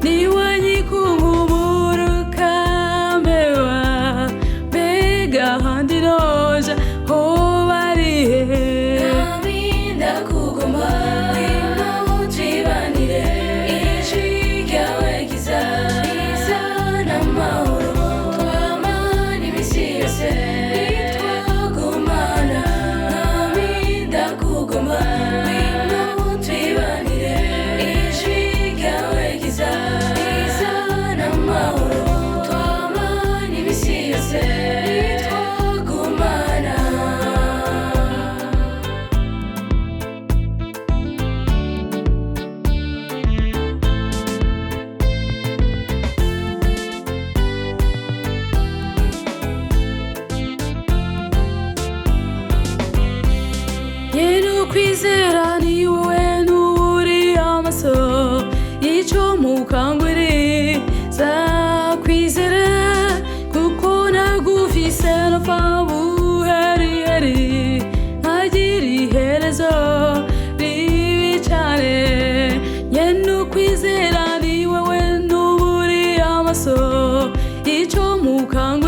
niwanyi kunguburu kamewa bega handi noja hobarihe naminda kugoma wino jibanire ijwi ryawe giza n'amahoro twamana imisi yose nitwagumana naminda kugoma wino jibanire ijwi ryawe giza n'amahoro twamana imisi yose nitwagumana. Yenu kwizera ni wowe n'uri amaso yico mukangwiri zakwizera kuko nagufise nopfa buheriheri ntagira iherezo ribi cane. Yenu kwizera ni wowe n'uri amaso yico mukangwiri